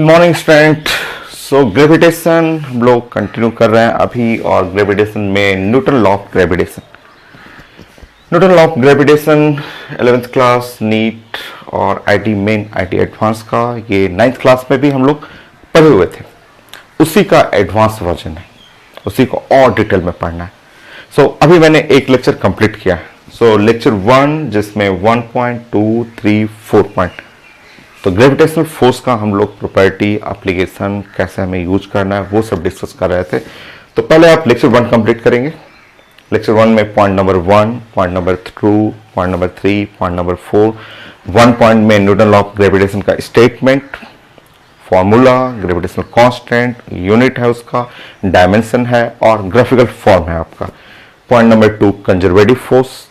Morning student. सो gravitation हम लोग continue कर रहे हैं अभी, और ग्रेविटेशन में Newton law of gravitation 11th class NEET और आईटी मेन आईटी एडवांस का ये 9th क्लास में भी हम लोग पढ़े हुए थे। उसी का एडवांस वर्जन है, उसी को और डिटेल में पढ़ना है। सो अभी मैंने एक लेक्चर कंप्लीट किया है। सो लेक्चर 1 जिसमें 1.2, 3, 4 पॉइंट, तो ग्रेविटेशनल फोर्स का हम लोग प्रॉपर्टी, एप्लीकेशन, कैसे हमें यूज करना है, वो सब डिस्कस कर रहे थे। तो पहले आप लेक्चर 1 कंप्लीट करेंगे। लेक्चर 1 में point number 1, point number 2, point number 3, point number 4, 1 point में न्यूटन लॉ ऑफ ग्रेविटेशन का statement, formula, gravitational constant, unit है उसका, डायमेंशन है और ग्राफिकल फॉर्म है आपका। Point number 2 conservative force.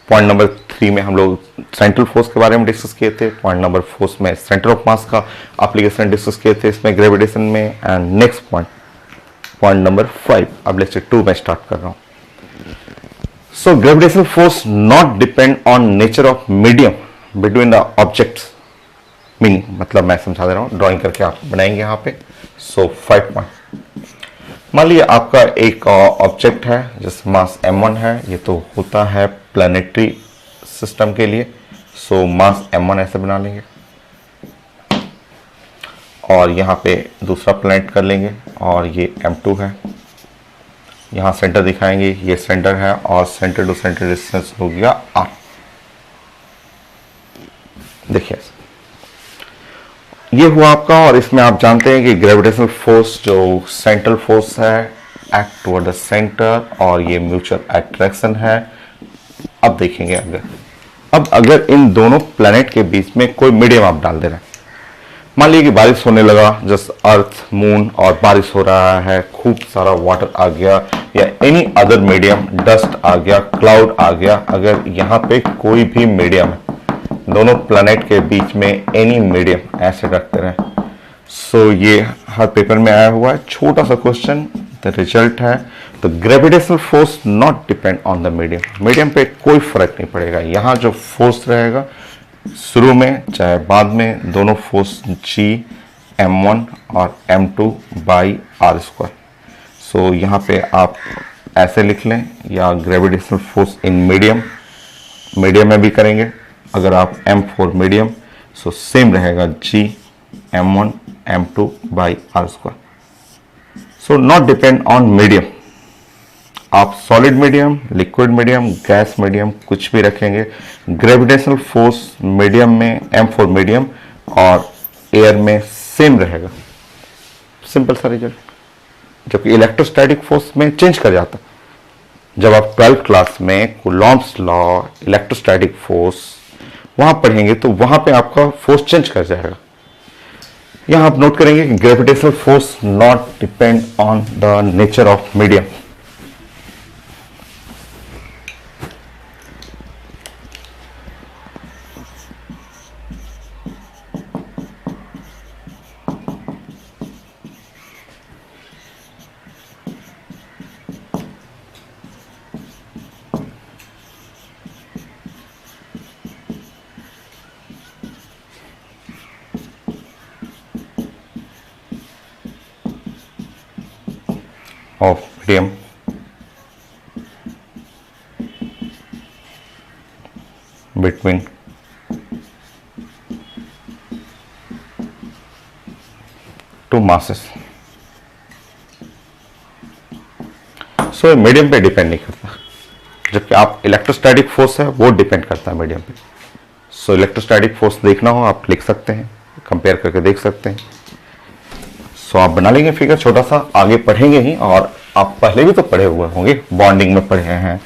Point number 3 में हम लोग सेंट्रल फोर्स के बारे में डिस्कस किए थे। पॉइंट नंबर 4 में सेंटर ऑफ मास का एप्लीकेशन डिस्कस किए थे इसमें ग्रेविटेशन में। एंड नेक्स्ट पॉइंट नंबर 5 अब लेक्चर 2 में स्टार्ट कर रहा हूं। So gravitational force not depend on nature of medium between the objects. Meaning मतलब मैं समझा दे रहा हूं, ड्राइंग करके आप बनाएंगे यहां पे। सो 5 पॉइंट। मान लीजिए आपका एक ऑब्जेक्ट है जिसका मास m1 है। ये तो होता है प्लैनेटरी सिस्टम के लिए। सो मास m1 ऐसे बना लेंगे और यहाँ पे दूसरा प्लैनेट कर लेंगे और ये m2 है। यहाँ सेंटर दिखाएंगे, ये सेंटर है और सेंटर टू सेंटर डिस्टेंस हो गया r। देखिए ये हुआ आपका, और इसमें आप जानते हैं कि ग्रेविटेशनल फोर्स जो सेंट्रल फोर्स है एक्ट टुवर्ड द सेंटर, और ये म्यूचुअल अट्रैक्शन है। अब देखेंगे अगर इन दोनों प्लैनेट के बीच में कोई मीडियम आप डाल दे रहे हैं। मान लीजिए कि बारिश होने लगा, जस्ट अर्थ मून और बारिश हो रहा है, खूब सारा वाटर आ गया या एनी अदर मीडियम, डस्ट आ गया, क्लाउड आ गया। अगर यहाँ पे कोई भी मीडियम है, दोनों प्लैनेट के बीच में एनी मीडियम ऐसे रखते रहे। सो ये हर पेपर में आया हुआ है, छोटा सा क्वेश्चन। द रिजल्ट है तो gravitational force not depend on the medium. Medium पे कोई फर्क नहीं पड़ेगा। यहाँ जो फोर्स रहेगा शुरू में चाहे बाद में, दोनों फोर्स G m1 और m2 बाई r स्क्वायर। सो यहाँ पे आप ऐसे लिख लें, या ग्रेविटेशनल फोर्स इन मीडियम में भी करेंगे। अगर आप m4 मीडियम, सो सेम रहेगा G m1 m2 by r square. So not depend on medium. आप solid medium, liquid medium, gas medium कुछ भी रखेंगे, ग्रेविटेशनल फोर्स मीडियम में m4 मीडियम और एयर में सेम रहेगा। सिंपल सा रिजल्ट। जबकि इलेक्ट्रोस्टैटिक फोर्स में चेंज कर जाता। जब आप 12th क्लास में कूलॉम्स लॉ, इलेक्ट्रोस्टैटिक फोर्स वहां पढ़ेंगे तो वहां पे आपका फोर्स चेंज कर जाएगा। यहां आप नोट करेंगे कि gravitational force not depend on the nature of medium. of medium between two masses। So medium पे डिपेंड नहीं करता, जबकि आप इलेक्ट्रोस्टैटिक फोर्स है वो डिपेंड करता है मीडियम पे। सो इलेक्ट्रोस्टैटिक फोर्स देखना हो आप लिख सकते हैं, कंपेयर करके देख सकते हैं। सो आप बना लेंगे फिगर छोटा सा, आगे पढ़ेंगे ही, और आप पहले भी तो पढ़े हुए होंगे, बॉन्डिंग में पढ़े हैं,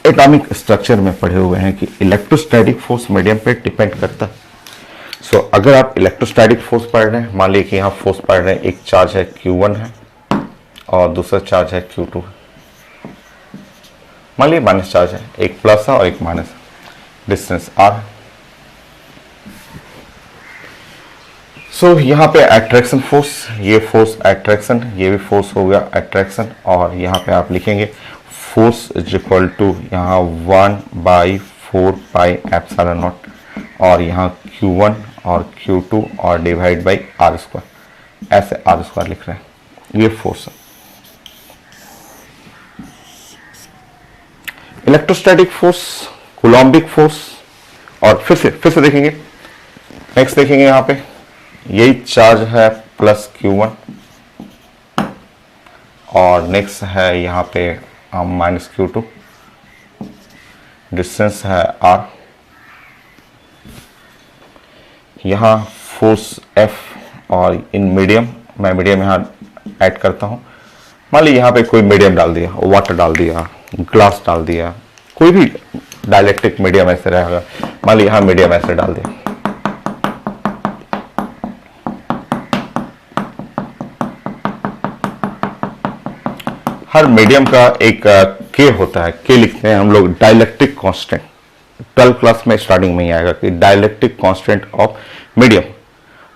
एटॉमिक स्ट्रक्चर में पढ़े हुए हैं कि इलेक्ट्रोस्टैटिक फोर्स मीडियम पे डिपेंड करता है। सो अगर आप इलेक्ट्रोस्टैटिक फोर्स पढ़ रहे हैं, मान लीजिए कि यहाँ फोर्स पढ़ रहे हैं, एक चार्ज है Q1 है और दूसरा चार्ज है Q2 है। मान लीजिए माइनस चार्ज है, एक प्लस है और एक माइनस है, डिस्टेंस r। सो यहाँ पे अट्रैक्शन फोर्स, ये फोर्स अट्रैक्शन, ये भी फोर्स हो गया अट्रैक्शन, और यहाँ पे आप लिखेंगे फोर्स इज इक्वल टू यहाँ 1/4 पाई एप्सिलॉन नॉट, और यहाँ Q1 और Q2 और डिवाइड बाई आर स्क्वायर, ऐसे आर स्क्वायर लिख रहे हैं। ये फोर्स है। इलेक्ट्रोस्टैटिक फोर्स, कूलॉम्बिक फोर्स, और फिर से देखेंगे, नेक्स्ट देखेंगे यहां पे यही चार्ज है प्लस Q1 और नेक्स्ट है यहाँ पे माइनस Q2, डिस्टेंस है R, यहाँ फोर्स F, और इन मीडियम, मैं मीडियम यहाँ ऐड करता हूँ। मान लीजिए यहाँ पे कोई मीडियम डाल दिया, वाटर डाल दिया, ग्लास डाल दिया, कोई भी डायलेक्ट्रिक मीडियम ऐसे रहेगा, मान लीजिए यहाँ मीडियम ऐसे डाल दिया। हर मीडियम का एक के होता है, के लिखते हैं हम लोग डाइलेक्ट्रिक कांस्टेंट। 12th क्लास में स्टार्टिंग में ही आएगा कि dielectric constant of medium.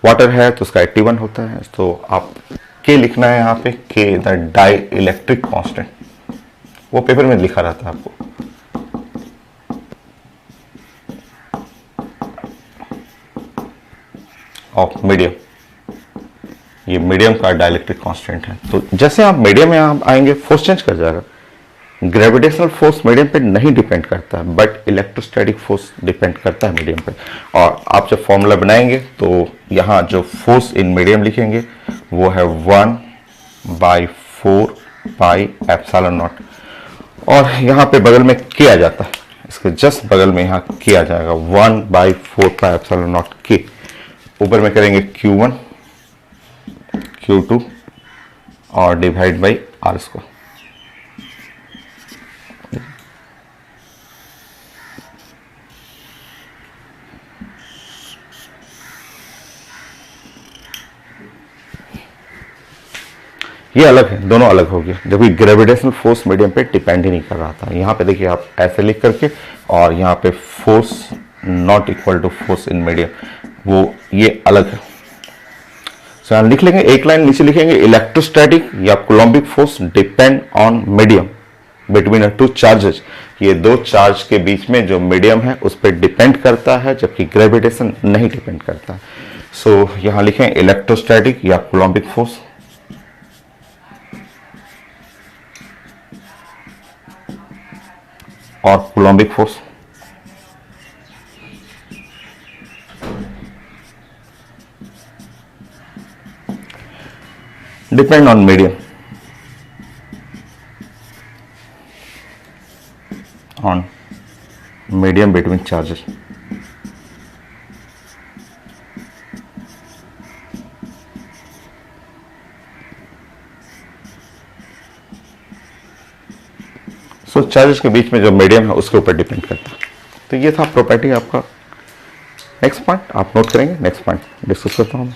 Water है तो उसका 81 होता है, तो आप के लिखना है यहाँ पे, के द डाई इलेक्ट्रिक कांस्टेंट, वो पेपर में लिखा रहता है आपको। ऑफ मीडियम, ये मीडियम का डाइलेक्ट्रिक कांस्टेंट है। तो जैसे आप मीडियम में आप आएंगे फोर्स चेंज कर जाएगा। ग्रेविटेशनल फोर्स मीडियम पे नहीं डिपेंड करता है, बट इलेक्ट्रोस्टैटिक फोर्स डिपेंड करता है मीडियम पे। और आप जब फॉर्मूला बनाएंगे तो यहाँ जो फोर्स इन मीडियम लिखेंगे वो है 1/4 पाई एप्सिलॉन नॉट, और यहाँ पे बगल में के आ जाता है, इसके जस्ट बगल में यहाँ के आ जाएगा 1/4 पाई एप्सिलॉन नॉट के। ऊपर में करेंगे Q1 Q2 और डिवाइड बाई आर स्क्वायर। ये अलग है, दोनों अलग हो गया, जबकि ग्रेविटेशनल फोर्स मीडियम पे डिपेंड ही नहीं कर रहा था। यहाँ पे देखिए आप ऐसे लिख करके, और यहाँ पे force not equal to force in medium, वो ये अलग है। सो यहाँ लिख लेंगे, एक लाइन नीचे लिखेंगे, इलेक्ट्रोस्टैटिक या coulombic force depend on medium between two charges. ये दो चार्ज के बीच में जो मीडियम है उस पर डिपेंड करता है, जबकि ग्रेविटेशन नहीं डिपेंड करता है। सो यहाँ लिखें इलेक्ट्रोस्टैटिक या कूलॉम्बिक फोर्स और coulombic force depend on medium, on medium between charges। So charges के बीच में जो मीडियम है उसके ऊपर डिपेंड करता है। तो ये था प्रॉपर्टी आपका। नेक्स्ट पॉइंट आप नोट करेंगे, नेक्स्ट पॉइंट डिस्कस करता हूँ।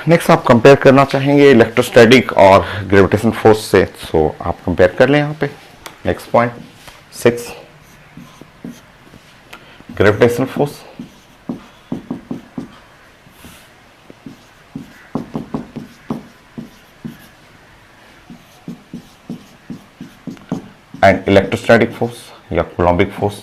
नेक्स्ट आप कंपेयर करना चाहेंगे इलेक्ट्रोस्टैटिक और ग्रेविटेशन फोर्स से, सो आप कंपेयर कर लें यहाँ पे। Next point 6, gravitational force and electrostatic force या कूलॉम्बिक फोर्स।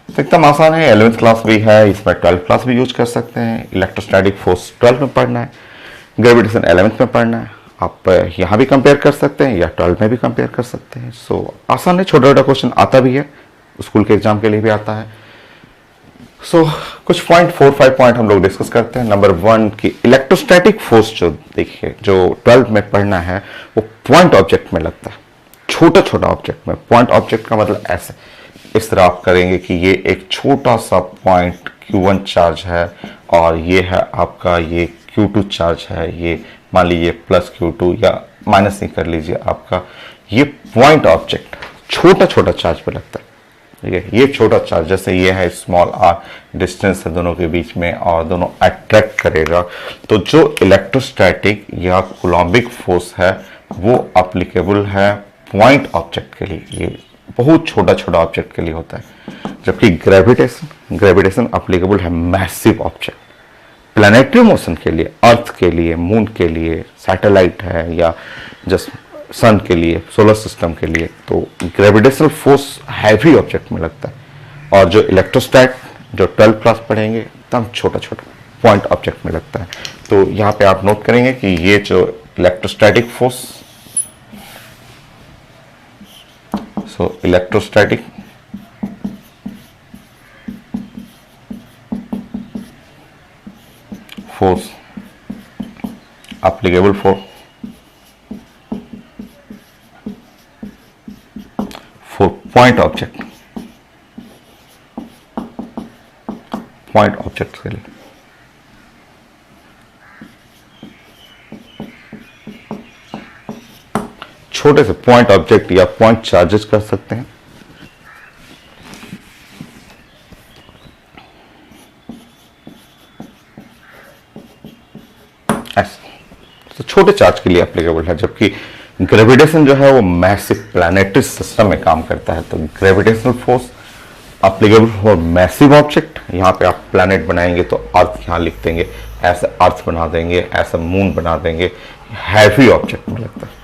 एकदम आसान है, 11th क्लास भी है, इसमें 12th क्लास भी यूज कर सकते हैं। इलेक्ट्रोस्टैटिक फोर्स 12th में पढ़ना है, ग्रेविटेशन 11th में पढ़ना है। आप यहाँ भी कंपेयर कर सकते हैं या 12th में भी कंपेयर कर सकते हैं। सो आसान है, छोटा छोटा क्वेश्चन आता भी है, स्कूल के एग्जाम के लिए भी आता है। सो कुछ पॉइंट 4-5 पॉइंट हम लोग डिस्कस करते हैं। नंबर 1 की इलेक्ट्रोस्टैटिक फोर्स जो देखिए जो 12th में पढ़ना है वो पॉइंट ऑब्जेक्ट में लगता है। छोटा छोटा ऑब्जेक्ट में, पॉइंट ऑब्जेक्ट का मतलब ऐसे इस तरह आप करेंगे कि ये एक छोटा सा पॉइंट Q1 चार्ज है और ये है आपका ये Q2 चार्ज है, ये मान लीजिए प्लस Q2 या माइनस ही कर लीजिए आपका, ये पॉइंट ऑब्जेक्ट छोटा छोटा चार्ज पे लगता है। ठीक है, ये छोटा चार्ज जैसे ये है स्मॉल आर, डिस्टेंस है दोनों के बीच में और दोनों अट्रैक्ट करेगा। तो जो इलेक्ट्रोस्टैटिक या कूलम्बिक फोर्स है वो अप्लीकेबल है पॉइंट ऑब्जेक्ट के लिए, ये बहुत छोटा छोटा ऑब्जेक्ट के लिए होता है। जबकि ग्रेविटेशन अप्लीकेबल है मैसिव ऑब्जेक्ट, प्लैनेटरी मोशन के लिए, अर्थ के लिए, मून के लिए, सैटेलाइट है या जस्ट सन के लिए, सोलर सिस्टम के लिए। तो ग्रेविटेशनल फोर्स हैवी ऑब्जेक्ट में लगता है और जो इलेक्ट्रोस्टैट जो 12th क्लास पढ़ेंगे एकदम छोटा छोटा पॉइंट ऑब्जेक्ट में लगता है। तो यहाँ पे आप नोट करेंगे कि ये जो electrostatic force, so electrostatic force applicable for point object के लिए। छोटे से पॉइंट ऑब्जेक्ट या पॉइंट चार्जेस कर सकते हैं। तो छोटे चार्ज के लिए एप्लीकेबल है, जबकि ग्रेविटेशन जो है वो मैसिव प्लैनेटरी सिस्टम में काम करता है। तो gravitational force applicable for massive object. यहाँ पे आप प्लैनेट बनाएंगे तो अर्थ यहाँ लिख देंगे, ऐसे अर्थ बना देंगे, ऐसा मून बना देंगे, हैवी ऑब्जेक्ट में लगता है।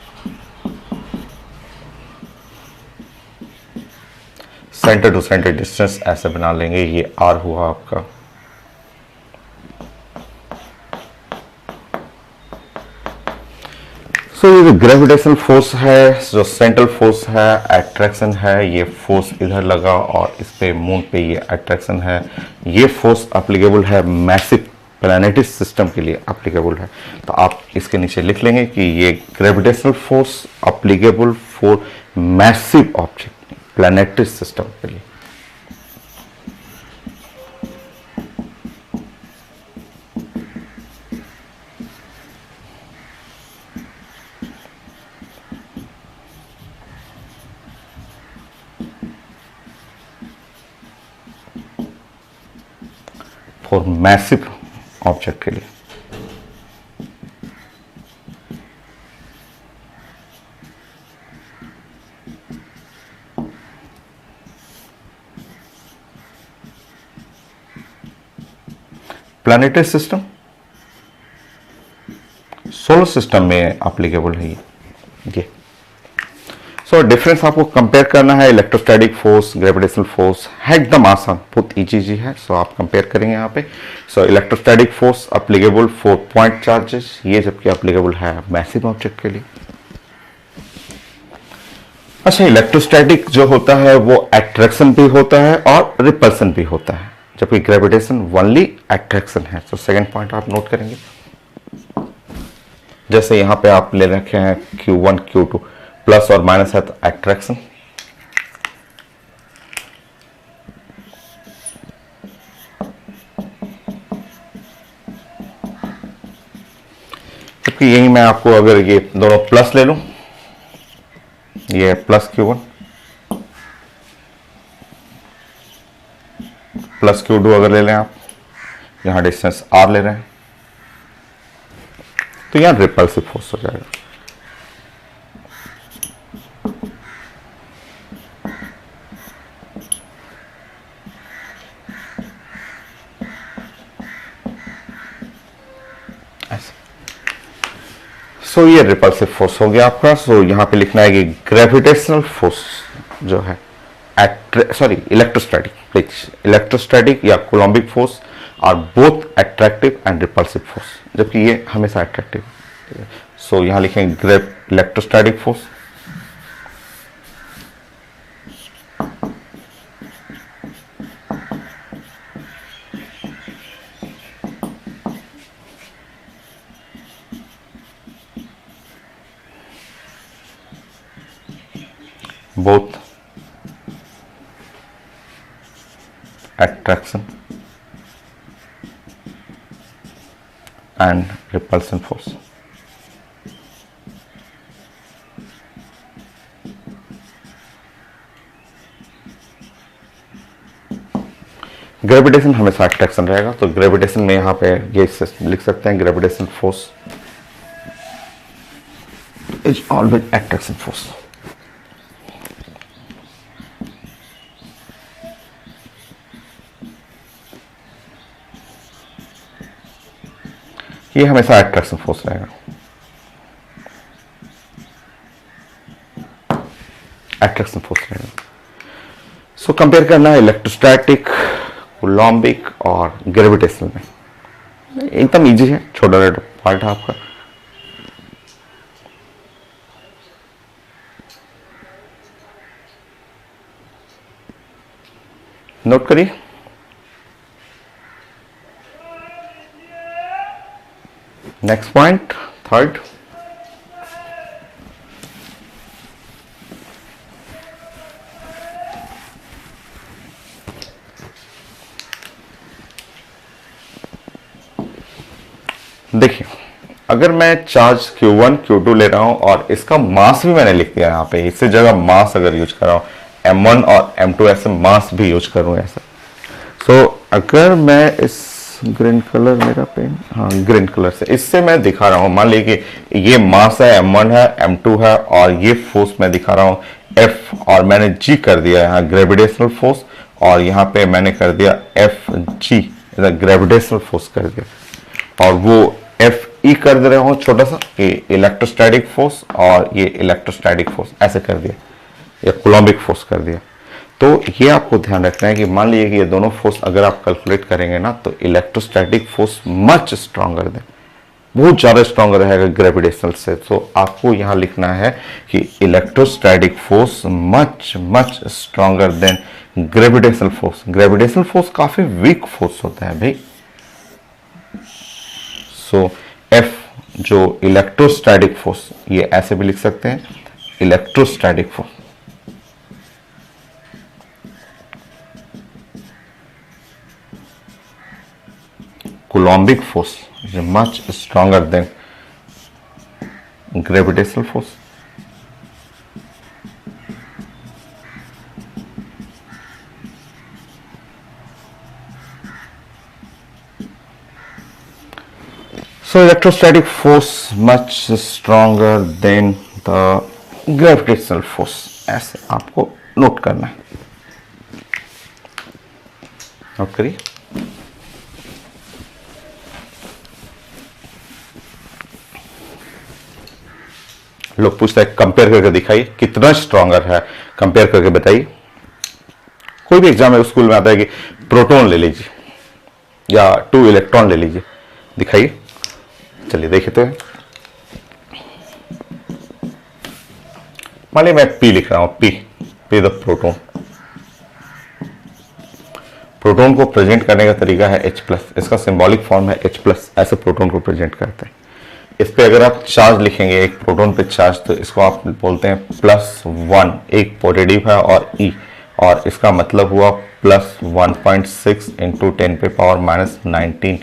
सेंटर टू सेंटर डिस्टेंस ऐसे बना लेंगे, ये आर हुआ आपका। सो ये जो ग्रेविटेशनल फोर्स है, जो सेंट्रल फोर्स है, अट्रैक्शन है, ये फोर्स इधर लगा और इस पे मून पे ये अट्रैक्शन है। ये फोर्स एप्लीकेबल है मैसिव प्लैनेटरी सिस्टम के लिए एप्लीकेबल है। तो आप इसके नीचे लिख लेंगे कि ये gravitational force applicable for massive object planetary system के लिए। फॉर मैसिव ऑब्जेक्ट के लिए। प्लैनेटरी सिस्टम सोलर सिस्टम में एप्लीकेबल है ये। सो डिफरेंस आपको कंपेयर करना है, इलेक्ट्रोस्टैटिक फोर्स, ग्रेविटेशनल फोर्स है एकदम आसान, बहुत इजी है। सो आप कंपेयर करेंगे यहाँ पे। सो electrostatic force applicable for point charges, ये जबकि एप्लीकेबल है मैसिव ऑब्जेक्ट के लिए। अच्छा, इलेक्ट्रोस्टैटिक जो होता है वो अट्रैक्शन भी होता है और रिपल्सन भी होता है, जबकि ग्रेविटेशन ओनली अट्रैक्शन है। तो सेकंड पॉइंट आप नोट करेंगे, जैसे यहां पे आप ले रखे हैं Q1 Q2, प्लस और माइनस है तो अट्रैक्शन, जबकि यही मैं आपको अगर ये दोनों प्लस ले लूं, ये प्लस Q1 प्लस Q2 अगर ले लें आप, यहां डिस्टेंस R ले रहे हैं, तो यहां रिपल्सिव फोर्स हो जाएगा। सो ये रिपल्सिव फोर्स हो गया आपका। सो यहां पे लिखना है कि ग्रेविटेशनल फोर्स जो है इलेक्ट्रोस्टैटिक या coulombic force are both attractive and repulsive force, जबकि ये हमेशा अट्रैक्टिव। सो यहां लिखेंगे electrostatic force both attraction and repulsion force. Gravitation हमेशा अट्रैक्शन रहेगा, तो ग्रेविटेशन में यहाँ पे ये लिख सकते हैं, gravitation force is always attraction force. ये हमेशा अट्रैक्शन फोर्स रहेगा, अट्रैक्शन फोर्स रहेगा। सो कंपेयर करना है इलेक्ट्रोस्टैटिक, कूलॉम्बिक और ग्रेविटेशनल में। एकदम इजी है, छोटा छोटा पार्ट है आपका। नोट करिए। नेक्स्ट पॉइंट, थर्ड, देखिए अगर मैं चार्ज Q1 Q2 ले रहा हूं और इसका मास भी मैंने लिख दिया यहाँ पे, इससे जगह मास अगर यूज कर रहा हूं M1 और M2 ऐसे मास भी यूज करूं ऐसा। सो अगर मैं इस ग्रीन कलर, मेरा पेन, हाँ ग्रीन कलर से इससे मैं दिखा रहा हूं, मान लीजिए कि ये मास है, M1 है, M2 है और ये फोर्स मैं दिखा रहा हूं F, और मैंने G कर दिया यहाँ ग्रेविटेशनल फोर्स, और यहाँ पे मैंने कर दिया FG ग्रेविटेशनल फोर्स कर दिया, और वो FE कर दे रहा हूं छोटा सा, ये इलेक्ट्रोस्टैटिक फोर्स और ये इलेक्ट्रोस्टैटिक फोर्स ऐसे कर दिया, या कूलॉम्बिक फोर्स कर दिया। तो ये आपको ध्यान रखना है कि मान लीजिए कि ये दोनों फोर्स अगर आप कैलकुलेट करेंगे ना, तो इलेक्ट्रोस्टैटिक फोर्स मच स्ट्रॉन्गर है, बहुत ज्यादा स्ट्रॉन्गर रहेगा ग्रेविटेशनल से। तो आपको यहां लिखना है कि electrostatic force much much stronger than gravitational force. Gravitational force काफी वीक फोर्स होता है भाई। सो F जो इलेक्ट्रोस्टैटिक फोर्स, ये ऐसे भी लिख सकते हैं, electrostatic force. Coulombic force is much stronger than gravitational force. So electrostatic force much stronger than the gravitational force, ऐसे आपको नोट करना है। नोट करिए। लोग पूछते हैं कंपेयर करके दिखाइए कितना स्ट्रॉन्गर है, कंपेयर करके बताइए। कोई भी एग्जाम में स्कूल में आता है कि प्रोटॉन ले लीजिए या 2 इलेक्ट्रॉन ले लीजिए, दिखाइए। चलिए देखिए, तो मान लीजिए मैं P लिख रहा हूं, P द प्रोटॉन। प्रोटॉन को प्रेजेंट करने का तरीका है H+, इसका सिंबॉलिक फॉर्म है H+, ऐसे प्रोटॉन को प्रेजेंट करते हैं। इस पे अगर आप चार्ज लिखेंगे, एक प्रोटॉन पे चार्ज, तो इसको आप बोलते हैं +1, एक पॉजिटिव है और E, और इसका मतलब हुआ +1.6 इंटू 10⁻⁻19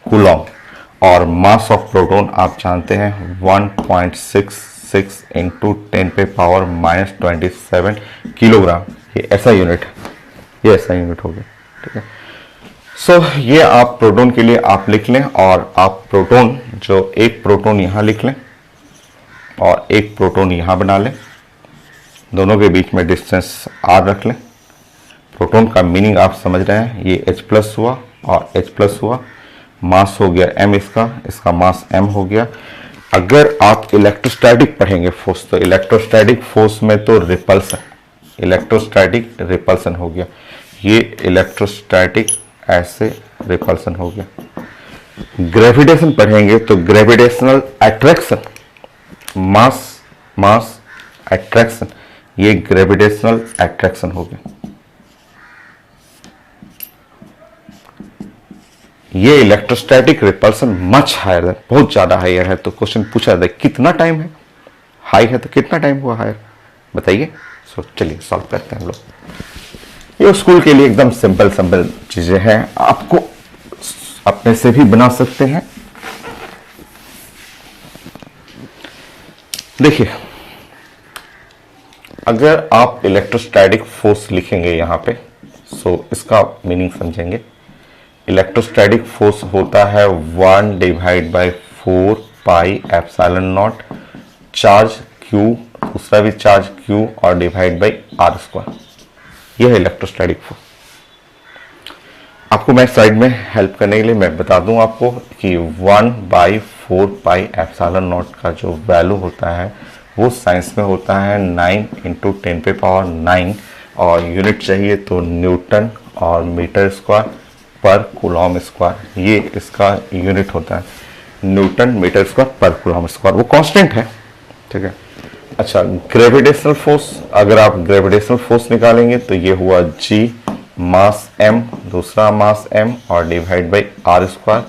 कूलॉम, और मास ऑफ प्रोटॉन आप जानते हैं 1.66 इंटू 10⁻⁻27 किलोग्राम। ये ऐसा यूनिट है, ये ऐसा यूनिट हो गया, ठीक है। सो ये आप प्रोटॉन के लिए आप लिख लें, और आप प्रोटॉन जो एक प्रोटॉन यहां लिख लें और एक प्रोटॉन यहां बना लें, दोनों के बीच में डिस्टेंस r रख लें। प्रोटॉन का मीनिंग आप समझ रहे हैं, ये H+ हुआ और H+ हुआ, मास हो गया m, इसका मास m हो गया। अगर आप इलेक्ट्रोस्टैटिक पढ़ेंगे फोर्स, तो इलेक्ट्रोस्टैटिक फोर्स में तो रिपल्सन, इलेक्ट्रोस्टैटिक रिपल्सन हो गया, ये इलेक्ट्रोस्टैटिक ऐसे रिपल्सन हो गया। ग्रेविटेशन पढ़ेंगे तो ग्रेविटेशनल अट्रैक्शन, मास अट्रैक्शन, ये ग्रेविटेशनल अट्रैक्शन हो गया। ये इलेक्ट्रोस्टैटिक रिपल्सन मच हायर है, बहुत ज्यादा हायर है। तो क्वेश्चन पूछा जाता है कितना टाइम है, हाई है तो कितना टाइम हुआ हायर, बताइए। सो सो चलिए सॉल्व करते हैं हम लोग। ये स्कूल के लिए एकदम सिंपल सिंपल चीजें हैं, आपको अपने से भी बना सकते हैं। देखिए, अगर आप इलेक्ट्रोस्टैटिक फोर्स लिखेंगे यहां पे, सो इसका मीनिंग समझेंगे। इलेक्ट्रोस्टैटिक फोर्स होता है 1 divide by 4 pi epsilon not, charge Q, दूसरा भी चार्ज Q और डिवाइड बाई R स्क्वायर। यह है इलेक्ट्रोस्टैटिक फोर्स। आपको मैं साइड में हेल्प करने के लिए मैं बता दूं आपको कि 1 बाई 4 पाई एप्सिलॉन नॉट का जो वैल्यू होता है वो साइंस में होता है 9 इंटू 10 पे पावर 9, और यूनिट चाहिए तो न्यूटन और मीटर स्क्वायर पर कूलॉम स्क्वायर, ये इसका यूनिट होता है, न्यूटन मीटर स्क्वायर पर कूलॉम स्क्वायर। वो कांस्टेंट है, ठीक है। अच्छा, ग्रेविटेशनल फोर्स, अगर आप ग्रेविटेशनल फोर्स निकालेंगे तो ये हुआ G मास M, दूसरा मास M और डिवाइड बाई R स्क्वायर,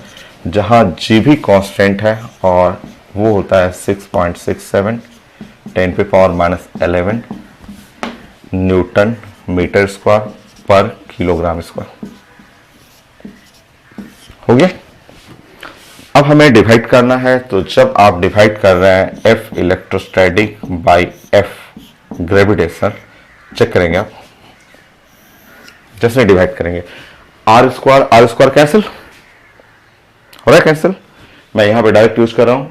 जहां G भी कांस्टेंट है और वो होता है 6.67 10 पे power minus 11 newton metre square पर किलोग्राम स्क्वायर। हो गया। अब हमें डिवाइड करना है, तो जब आप डिवाइड कर रहे हैं F electrostatic by F gravitation, check करेंगे आप जैसे डिवाइड करेंगे, R स्क्वायर कैंसिल हो रहा है, कैंसिल। मैं यहां पे डायरेक्ट यूज कर रहा हूं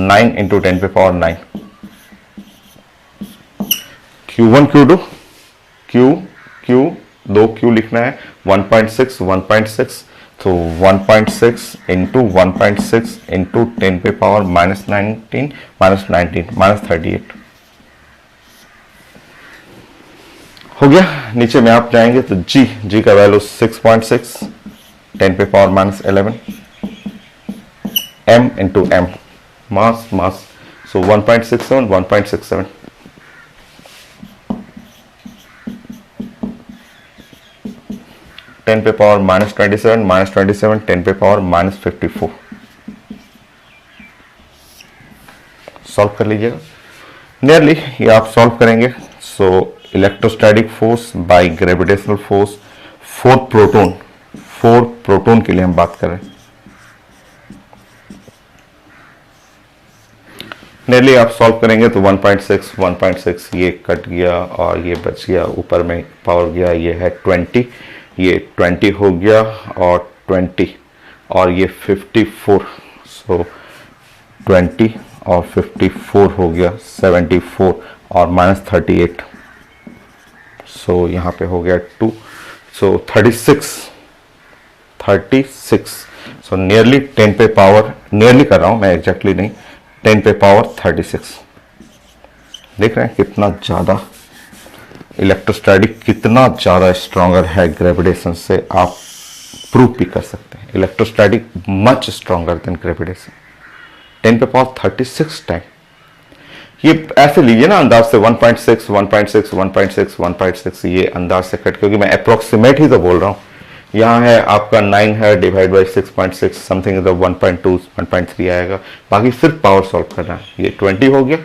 9 इंटू 10 पे पावर 9, Q1 Q2 Q दो Q लिखना है, 1.6 तो 1.6 इंटू 1.6 इंटू 10 पे पावर -19 -38 हो गया। नीचे में आप जाएंगे तो G का वैल्यू 6.6 10 पे पावर -11 M इंटू M मास सो 1.67 10 पे पावर -27 10 पे पावर -54। सॉल्व कर लीजिएगा नियरली, ये आप सॉल्व करेंगे। सो electrostatic force by gravitational force four proton के लिए हम बात कर रहे हैं। नियरली आप सॉल्व करेंगे तो 1.6 ये कट गया और ये बच गया, ऊपर में पावर गया, ये है 20, ये 20 हो गया और 20 और ये 54, सो 20 और 54 हो गया 74 और -38, सो यहाँ पे हो गया 2, सो 36, सो नियरली 10 पे पावर, नियरली कर रहा हूँ मैं, एग्जैक्टली नहीं, 10 पे पावर 36। देख रहे हैं कितना ज़्यादा इलेक्ट्रोस्टैटिक कितना ज़्यादा स्ट्रॉन्गर है ग्रेविटेशन से, आप प्रूव भी कर सकते हैं। Electrostatic much stronger than gravitation, 10 पे पावर 36 टाइम। ये ऐसे लीजिए ना अंदाज से 1.6 ये अंदाज से कट, क्योंकि मैं अप्रोक्सीमेट ही तो बोल रहा हूँ। यहाँ है आपका 9 है डिवाइड बाई 6.6 समथिंग, तो 1.2 1.3 आएगा। बाकी सिर्फ पावर सॉल्व करना है। ये 20 हो गया,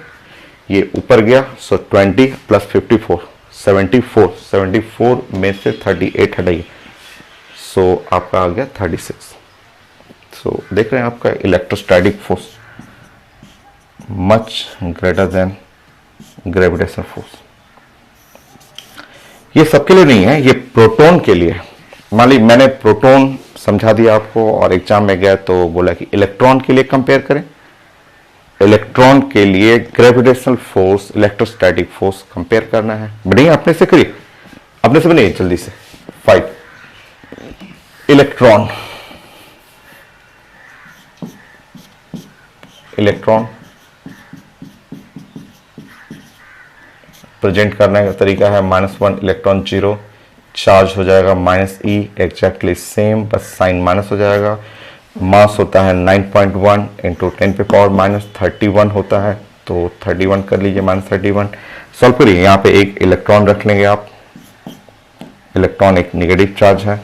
ये ऊपर गया, सो 20 प्लस 54 74 में से 38 हटाइए, सो आपका आ गया 36। सो देख रहे हैं आपका electrostatic force much greater than gravitational force. ये सबके लिए नहीं है, ये प्रोटॉन के लिए। मान ली मैंने प्रोटॉन समझा दिया आपको और एग्जाम में गया तो बोला कि इलेक्ट्रॉन के लिए कंपेयर करें। इलेक्ट्रॉन के लिए gravitational force electrostatic force compare करना है। बढ़िए, अपने से करिए, अपने से बनिए जल्दी से। 5 इलेक्ट्रॉन प्रेजेंट करने का तरीका है -1 इलेक्ट्रॉन 0, चार्ज हो जाएगा -e, एग्जैक्टली सेम, बस साइन माइनस हो जाएगा। मास होता है 9.1 इंटू 10 पे पावर -31 होता है, तो 31 कर लीजिए, -31 सॉल्व करिए। यहाँ पे एक इलेक्ट्रॉन रख लेंगे आप, इलेक्ट्रॉन एक निगेटिव चार्ज है,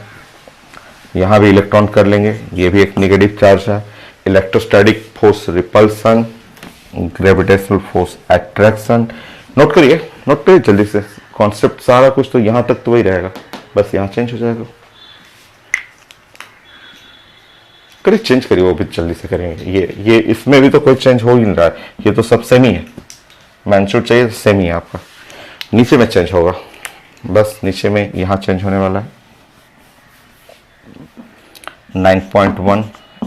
यहाँ भी इलेक्ट्रॉन कर लेंगे, ये भी एक निगेटिव चार्ज है। Electrostatic force repulsion, gravitational force attraction, note करिए नोट करिए जल्दी से, कॉन्सेप्ट सारा कुछ तो यहां तक तो वही रहेगा, बस यहां चेंज हो जाएगा। करिए चेंज करिए, वो भी जल्दी से करेंगे। ये इसमें भी तो कोई चेंज हो ही नहीं रहा है, ये तो सब सेम ही है। मैग्नीट्यूड चाहिए सेम ही है आपका, नीचे में चेंज होगा, बस नीचे में यहां चेंज होने वाला है। 9.1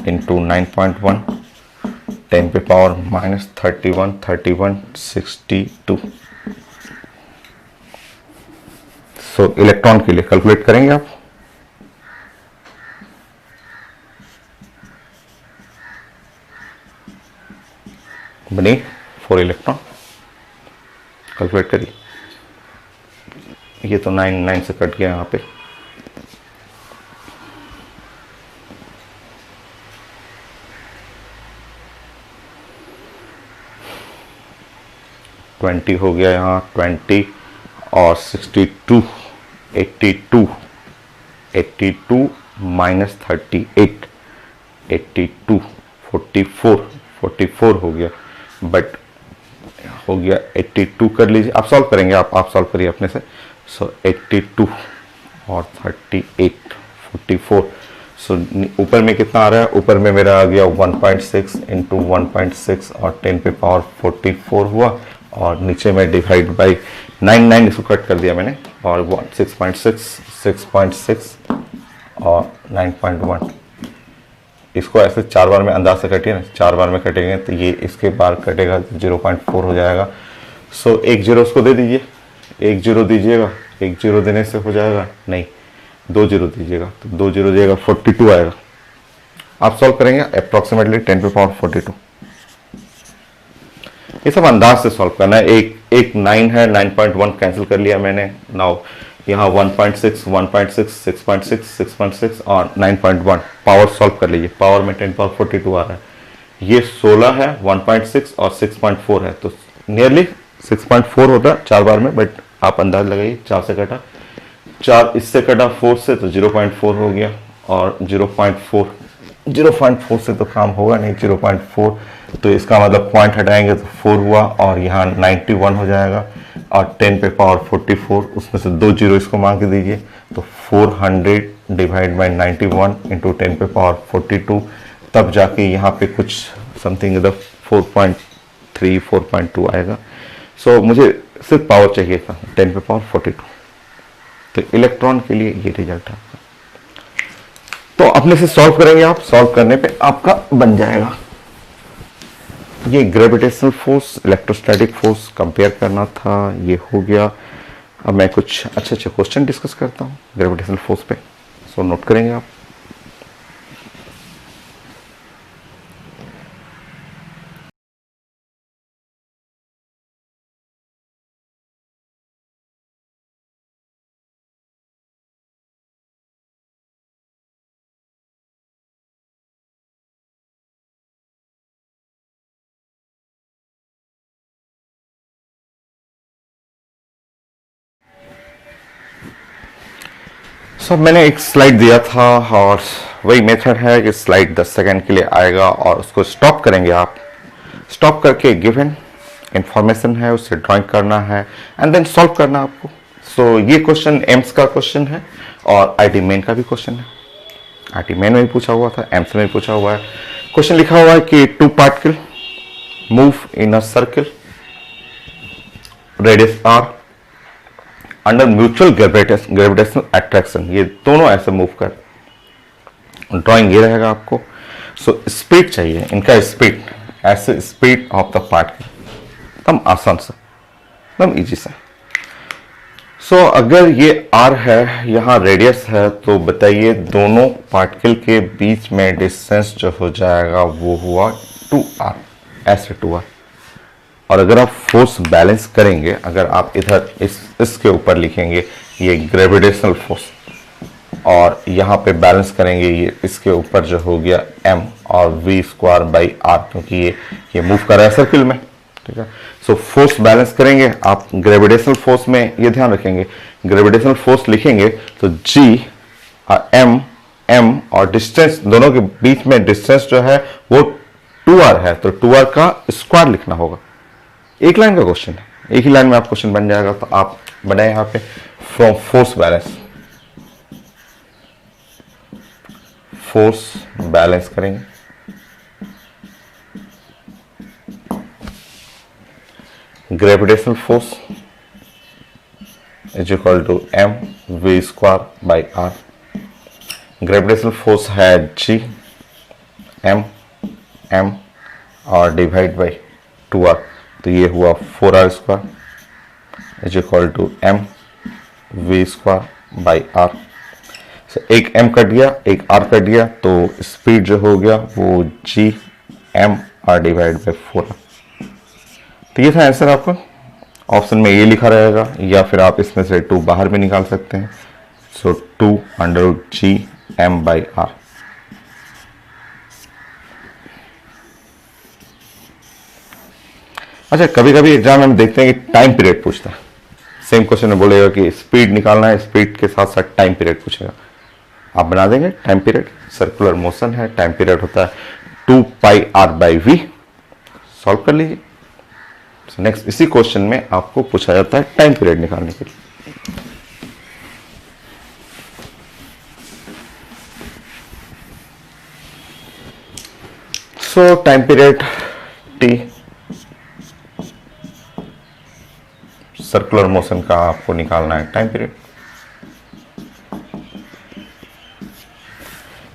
इंटू 9.1 10 पे पावर माइनस 31 31 62। सो इलेक्ट्रॉन के लिए कैलकुलेट करेंगे आप। बनी 4 इलेक्ट्रॉन, कैलकुलेट करिए। ये तो 9 से कट गया यहाँ पे, ट्वेंटी हो गया यहाँ 20 और 62 82 माइनस 38 82 44 हो गया, बट हो गया 82 कर लीजिए, आप सॉल्व करेंगे, आप सॉल्व करिए अपने से। सो 82 और 38 44। सो ऊपर में कितना आ रहा है, ऊपर में मेरा आ गया 1.6 इंटू 1.6 और 10 पे पावर 44 हुआ, और नीचे में डिवाइड बाई 9 इसको कट कर दिया मैंने, और 6.6 और 9.1। इसको ऐसे 4 बार में अंदाज से कटिए ना, 4 बार में कटेंगे तो ये इसके बार कटेगा 0.4 हो जाएगा। सो एक जीरो उसको दे दीजिए, एक जीरो दीजिएगा, एक जीरो देने से हो जाएगा नहीं, 2 जीरो दीजिएगा तो 2 जीरो दिएगा 42 आएगा। आप सॉल्व करेंगे अप्रोक्सीमेटली 10 पे पावर 42। ये सब अंदाज से सॉल्व करना है। एक 9 है, 9.1 कैंसिल कर लिया मैंने। नाउ यहाँ 1.6 1.6 6.6 6.6 और 9.1 पावर सॉल्व कर लीजिए। पावर में 10 पावर 42 आ रहा है, ये 16 है, 1.6 और 6.4 है, तो नियरली 6.4 होता 4 बार में, बट आप अंदाज लगाइए 4 से कटा, 4 इससे कटा 4 से तो 0.4 हो गया, और 0.4 से तो काम होगा नहीं, 0.4 तो इसका मतलब पॉइंट हटाएंगे तो 4 हुआ, और यहाँ 91 हो जाएगा, और 10 पे पावर 44 उसमें से 2 जीरो इसको मांग के दीजिए, तो 400 डिवाइड बाई 91 इंटू 10 पे पावर 42, तब जाके यहाँ पे कुछ समथिंग इधर 4.3 4.2 आएगा। सो मुझे सिर्फ पावर चाहिए था 10 पे पावर 42, तो इलेक्ट्रॉन के लिए ये रिजल्ट है। तो अपने से सॉल्व करेंगे आप, सॉल्व करने पे आपका बन जाएगा। ये gravitational force electrostatic force compare करना था, ये हो गया। अब मैं कुछ अच्छे क्वेश्चन डिस्कस करता हूँ ग्रेविटेशनल फोर्स पे, सो नोट करेंगे आप। सो मैंने एक स्लाइड दिया था, और वही मेथड है कि स्लाइड 10 सेकेंड के लिए आएगा और उसको स्टॉप करेंगे आप। स्टॉप करके गिवन इंफॉर्मेशन है उससे ड्राइंग करना है एंड देन सॉल्व करना आपको। सो ये क्वेश्चन एम्स का क्वेश्चन है और आईटी मेन का भी क्वेश्चन है। आईटी मेन में भी पूछा हुआ था, एम्स में भी पूछा हुआ है। क्वेश्चन लिखा हुआ है कि 2 particle move in a circle radius r under mutual gravitational attraction. ये दोनों ऐसे मूव कर, ड्राइंग ये रहेगा आपको। सो स्पीड चाहिए इनका, स्पीड ऐसे स्पीड ऑफ द पार्टिकल, एकदम आसान सा, एकदम इजी सा। सो अगर ये r है, यहाँ रेडियस है, तो बताइए दोनों पार्टिकल के बीच में डिस्टेंस जो हो जाएगा वो हुआ 2r, ऐसे 2r। और अगर आप फोर्स बैलेंस करेंगे, अगर आप इधर इसके ऊपर लिखेंगे ये ग्रेविटेशनल फोर्स, और यहाँ पे बैलेंस करेंगे ये इसके ऊपर जो हो गया m और v² बाई r, क्योंकि ये मूव कर रहा है सर्किल में, ठीक है। सो फोर्स बैलेंस करेंगे आप। ग्रेविटेशनल फोर्स में ये ध्यान रखेंगे, ग्रेविटेशनल फोर्स लिखेंगे तो g m और डिस्टेंस, दोनों के बीच में डिस्टेंस जो है वो 2r है, तो 2r का स्क्वायर लिखना होगा। एक लाइन का क्वेश्चन है, एक ही लाइन में आप क्वेश्चन बन जाएगा। तो आप बनाए यहाँ पे from force balance, force balance करेंगे। Gravitational force is equal to M V square by R. Gravitational force है जी एम और डिवाइड बाई 2r, तो ये हुआ 4r square is equal to M V square by R. एक m cut गया, एक r cut गया, तो स्पीड जो हो गया वो G M R divide by 4r। तो ये था आंसर आपका। ऑप्शन में ये लिखा रहेगा, या फिर आप इसमें से 2 बाहर भी निकाल सकते हैं। So 2 under G M by R. अच्छा, कभी कभी एग्जाम में हम देखते हैं कि टाइम पीरियड पूछता है। सेम क्वेश्चन में बोलेगा कि स्पीड निकालना है, स्पीड के साथ साथ टाइम पीरियड पूछेगा। आप बना देंगे टाइम पीरियड। सर्कुलर मोशन है, टाइम पीरियड होता है 2 pi R by we. Solve कर लीजिए। नेक्स्ट इसी क्वेश्चन में आपको पूछा जाता है टाइम पीरियड निकालने के लिए। सो time period T, circular motion का आपको निकालना है टाइम पीरियड।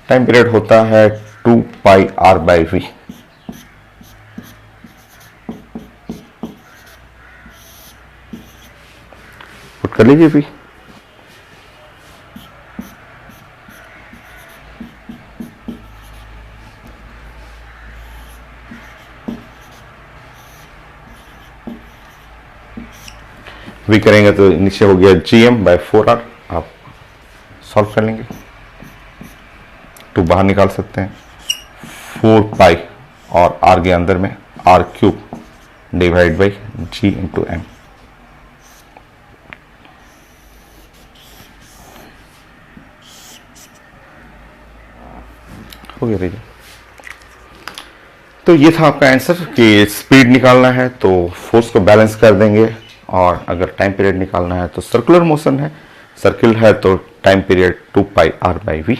टाइम पीरियड होता है 2 pi R by we. Put कर लीजिए वी। वी करेंगे तो नीचे हो गया जी एम बाई 4r। आप सॉल्व कर लेंगे, 2 बाहर निकाल सकते हैं। 4 पाई और r के अंदर में r cube divide by G into M. हो गया भैया। तो ये था आपका आंसर कि स्पीड निकालना है तो फोर्स को बैलेंस कर देंगे, और अगर टाइम पीरियड निकालना है तो सर्कुलर मोशन है, सर्किल है तो time period 2 pi R by V.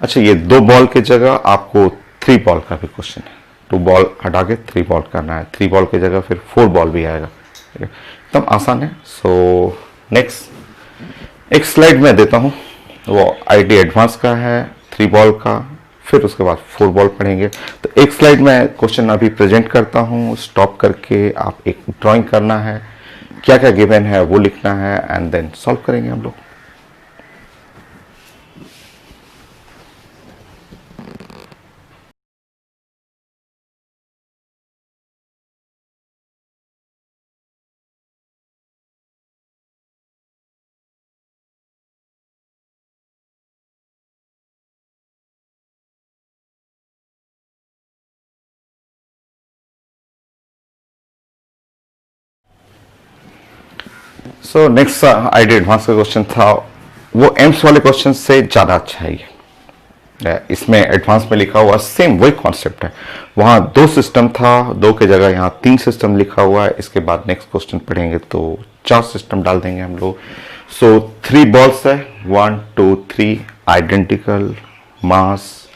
अच्छा, ये 2 बॉल की जगह आपको 3 बॉल का भी क्वेश्चन है। 2 बॉल हटा के 3 बॉल करना है। 3 बॉल की जगह फिर 4 बॉल भी आएगा। एकदम आसान है। सो नेक्स्ट एक स्लाइड में देता हूँ, वो आईटी एडवांस का है, 3 बॉल का, फिर उसके बाद 4 बॉल पढ़ेंगे। तो एक स्लाइड में क्वेश्चन अभी प्रेजेंट करता हूँ, स्टॉप करके आप एक ड्राइंग करना है, क्या क्या गिवन है वो लिखना है, एंड देन सॉल्व करेंगे हम लोग। सो नेक्स्ट आईडी एडवांस का क्वेश्चन था, वो एम्स वाले क्वेश्चन से ज्यादा अच्छा है ये। इसमें एडवांस में लिखा हुआ सेम वही कॉन्सेप्ट है। वहां 2 सिस्टम था, 2 की जगह यहाँ 3 सिस्टम लिखा हुआ है। इसके बाद नेक्स्ट क्वेश्चन पढ़ेंगे तो 4 सिस्टम डाल देंगे हम लोग। सो 3 बॉल्स है, 1 2 3 आइडेंटिकल मास,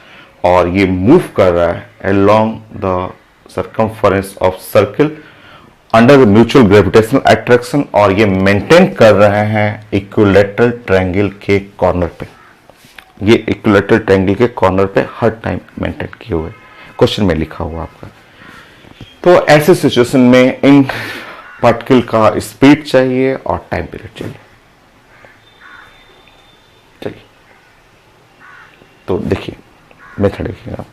और ये मूव कर रहा है along the circumference of circle under mutual gravitational attraction, और ये मेंटेन कर रहे हैं इक्विलैटरल ट्रायंगल के कॉर्नर पे। ये इक्विलैटरल ट्रायंगल के कॉर्नर पे हर टाइम मेंटेन किए हुए, क्वेश्चन में लिखा हुआ आपका। तो ऐसे सिचुएशन में इन पार्टिकल का स्पीड चाहिए और टाइम पीरियड चाहिए। चलिए, तो देखिए मेथड देखिएगा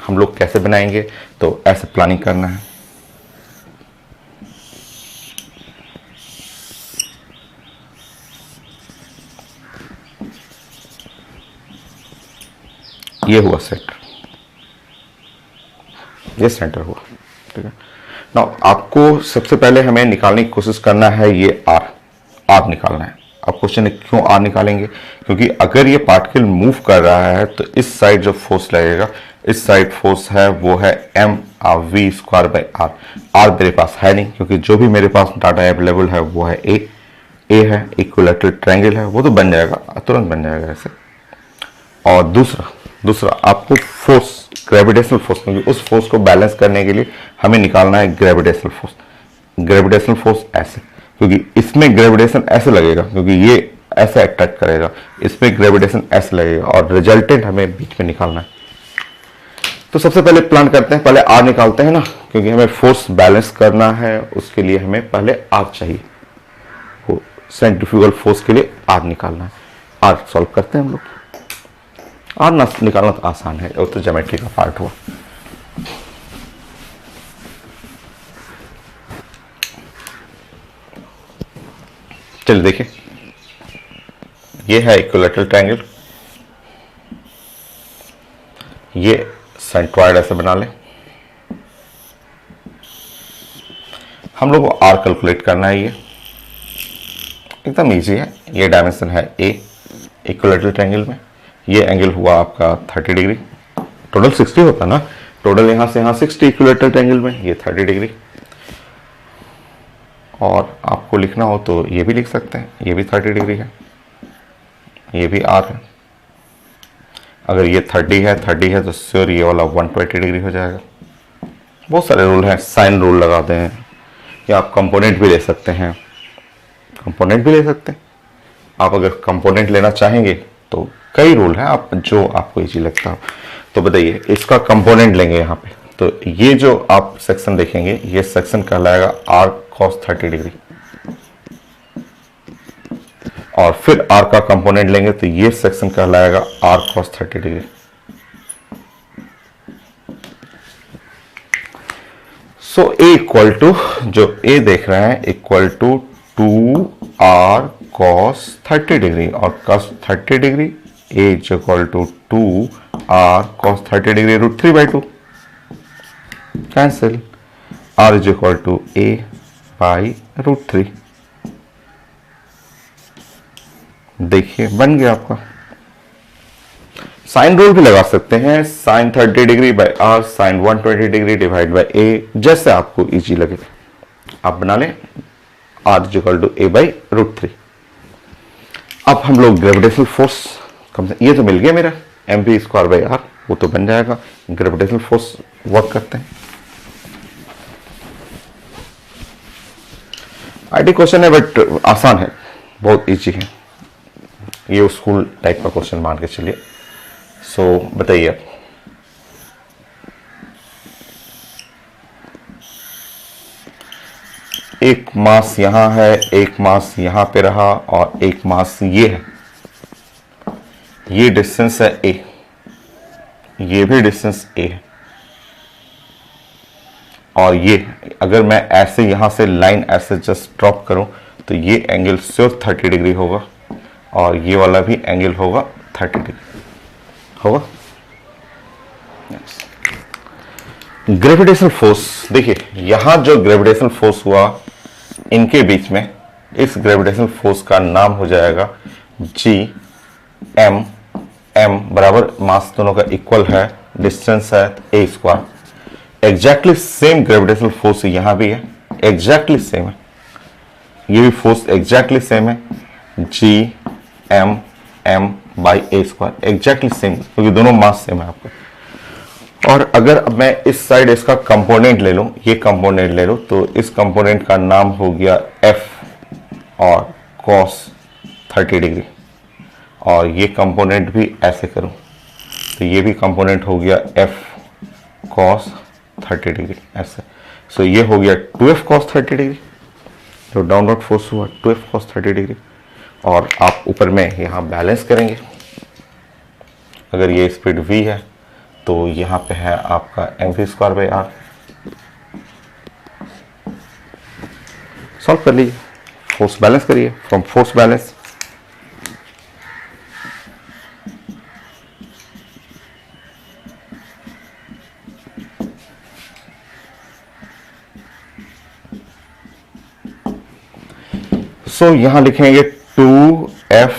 हम लोग कैसे बनाएंगे। तो ऐसे प्लानिंग करना है। ये हुआ सेंटर, ये सेंटर हुआ, ठीक है। नाउ आपको सबसे पहले हमें निकालने की कोशिश करना है ये आर निकालना है। अब क्वेश्चन है क्यों आर निकालेंगे, क्योंकि अगर ये पार्टिकल मूव कर रहा है तो इस साइड जो फोर्स लगेगा इस साइड फोर्स है वो है M V square by R. R मेरे पास है नहीं, क्योंकि जो भी मेरे पास डाटा अवेलेबल है वो है ए है, इक्विलैटरल ट्रायंगल है, वो तो बन जाएगा, तुरंत बन जाएगा ऐसे। और दूसरा आपको फोर्स, ग्रेविटेशनल फोर्स, क्योंकि उस फोर्स को बैलेंस करने के लिए हमें निकालना है ग्रेविटेशनल फोर्स। ग्रेविटेशनल फोर्स ऐसे, क्योंकि इसमें ग्रेविटेशन ऐसे लगेगा, क्योंकि ये ऐसे अट्रैक्ट करेगा, इसमें ग्रेविटेशन ऐसे लगेगा, और रिजल्टेंट हमें बीच में निकालना है। तो सबसे पहले प्लान करते हैं, पहले आर निकालते हैं ना, क्योंकि हमें फोर्स बैलेंस करना है, उसके लिए हमें पहले आर चाहिए। वो सेंट्रीफ्यूगल फोर्स के लिए आर निकालना है। आर सॉल्व करते हैं हम लोग। आर निकालना तो आसान है, वो तो ज्योमेट्री का पार्ट हुआ। चलिए देखिए, ये है इक्विलैटरल ट्रायंगल, ये सेंट्रॉइड ऐसे बना ले। हम लोग को आर कैलकुलेट करना है, ये एकदम इजी है। ये डायमेंशन है ए इक्विलैटरल ट्रायंगल में, ये एंगल हुआ आपका 30 डिग्री। टोटल 60 होता है ना, टोटल यहां से यहां 60 इक्विलैटरल ट्रायंगल में, ये 30 डिग्री। और आपको लिखना हो तो ये भी लिख सकते हैं, ये भी 30 डिग्री है, ये भी आर है। अगर ये 30 है तो श्योर ये वाला 120 डिग्री हो जाएगा। बहुत सारे रूल हैं, साइन रूल लगाते हैं, या आप कंपोनेंट भी ले सकते हैं, आप अगर कंपोनेंट लेना चाहेंगे तो कई रूल हैं, आप जो आपको इजी लगता हो। तो बताइए, इसका कंपोनेंट लेंगे यहाँ पे, तो ये जो आप सेक्शन देखेंगे, ये सेक्शन कहलाएगा आर कॉस 30 डिग्री। और फिर आर का कंपोनेंट लेंगे तो ये सेक्शन कहलाएगा R cos 30 degree. So A equal to, जो ए देख रहे हैं, equal to 2r cos 30 degree, और cos 30 degree A is equal to 2r cos 30 degree root 3/2, cancel. r is equal to a by root 3। देखिए बन गया आपका। Sine rule भी लगा सकते हैं, sine 30 degree by R sine 120 degree divide by A, जैसे आपको इजी लगे आप बना लें। R is equal to A by root 3। अब हम लोग ग्रेविटेशनल फोर्स, ये तो मिल गया मेरा M V square by R, वो तो बन जाएगा। ग्रेविटेशनल फोर्स वर्क करते हैं। आईटी क्वेश्चन है बट आसान है, बहुत इजी है, ये स्कूल टाइप का क्वेश्चन मान के चलिए। सो बताइए, एक मास यहां है, एक मास यहां पे रहा, और एक मास ये है, ये डिस्टेंस है ए, ये भी डिस्टेंस ए है। और ये अगर मैं ऐसे यहां से लाइन ऐसे जस्ट ड्रॉप करूं तो ये एंगल सिर्फ 30 डिग्री होगा, और ये वाला भी एंगल होगा 30 डिग्री होगा। ग्रेविटेशनल फोर्स देखिए, यहां जो ग्रेविटेशनल फोर्स हुआ इनके बीच में, इस ग्रेविटेशनल फोर्स का नाम हो जाएगा जी एम। एम बराबर मास दोनों का इक्वल है, डिस्टेंस है a square. Exactly same gravitational force यहां भी है, एग्जैक्टली सेम है, ये भी फोर्स एग्जैक्टली सेम है, G M M by A square, exactly same, क्योंकि दोनों मास सेम है आपका। और अगर मैं इस साइड इसका कंपोनेंट ले लूं, ये कंपोनेंट ले लूं, तो इस कंपोनेंट का नाम हो गया एफ और कॉस 30 डिग्री, और ये कंपोनेंट भी ऐसे करूं तो ये भी कंपोनेंट हो गया एफ कॉस 30 डिग्री ऐसे। सो ये हो गया 2f cos 30 डिग्री, जो डाउनवर्ड फोर्स हुआ 2f cos 30 डिग्री। और आप ऊपर में यहां बैलेंस करेंगे, अगर ये स्पीड v है तो यहां पे है आपका mv square by R. Solve कर लीजिए, फोर्स बैलेंस करिए, फ्रॉम फोर्स बैलेंस यहां लिखेंगे 2f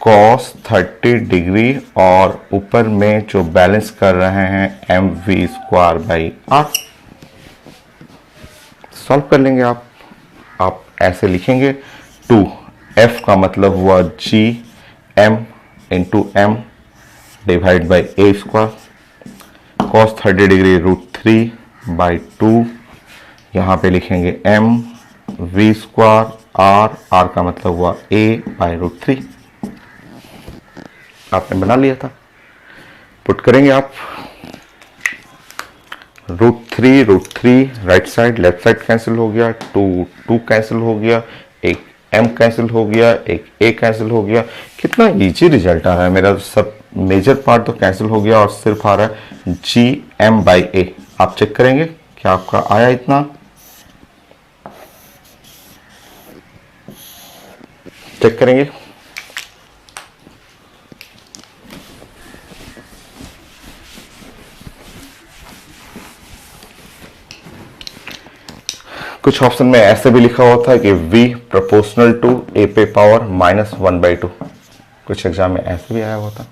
कॉस 30 डिग्री और ऊपर में जो बैलेंस कर रहे हैं M V square by R. Solve कर लेंगे आप ऐसे लिखेंगे 2 एफ का मतलब हुआ G M into M divide by A square cos 30 degree √3/2 यहाँ पे लिखेंगे एम वी स्क्वायर आर का मतलब हुआ ए बाई √3। आपने बना लिया था, पुट करेंगे आप √3 right side left side cancel हो गया, 2 कैंसिल हो गया, एक m कैंसिल हो गया, एक a कैंसिल हो गया। कितना इजी रिजल्ट आ रहा है मेरा, सब मेजर पार्ट तो कैंसिल हो गया और सिर्फ आ रहा है जी एम बाई ए। आप चेक करेंगे क्या आपका आया इतना, चेक करेंगे। कुछ ऑप्शन में ऐसे भी लिखा हुआ था कि v प्रोपोर्शनल टू a पे पावर -1/2। कुछ एग्जाम में ऐसे भी आया हुआ था,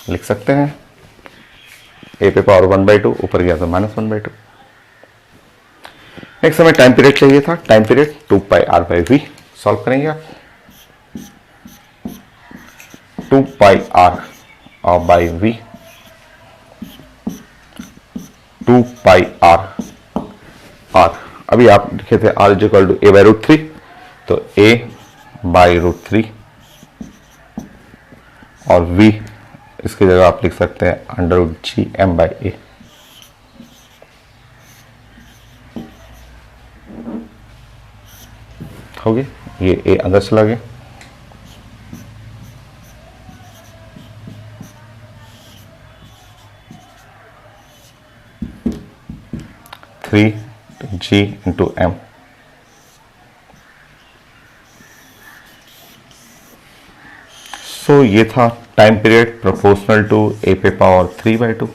लिख सकते हैं a पे पावर 1/2, ऊपर गया तो -1/2। नेक्स्ट हमें टाइम पीरियड चाहिए था, टाइम पीरियड 2πr/v। सॉल्व करेंगे आप 2πr और बाई v 2πr r। अभी आप लिखे थे r equal to a by √3, तो a बाई √3 और v इसकी जगह आप लिख सकते हैं √gm बाई a। हो गया, ये a अंदर चला गया। G into M. सो ये था टाइम पीरियड प्रोपोर्शनल टू ए पे पावर 3/2।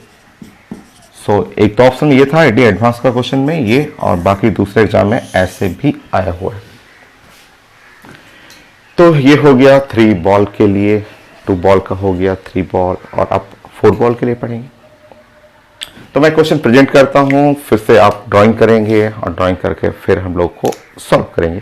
सो एक तो ऑप्शन ये था एडी एडवांस का क्वेश्चन में ये, और बाकी दूसरे एग्जाम में ऐसे भी आया हुआ है। तो ये हो गया 3 बॉल के लिए, 2 बॉल का हो गया 3 बॉल, और आप 4 बॉल के लिए पढ़ेंगे। तो मैं क्वेश्चन प्रेजेंट करता हूं, फिर से आप ड्राइंग करेंगे और ड्राइंग करके फिर हम लोग को सॉल्व करेंगे।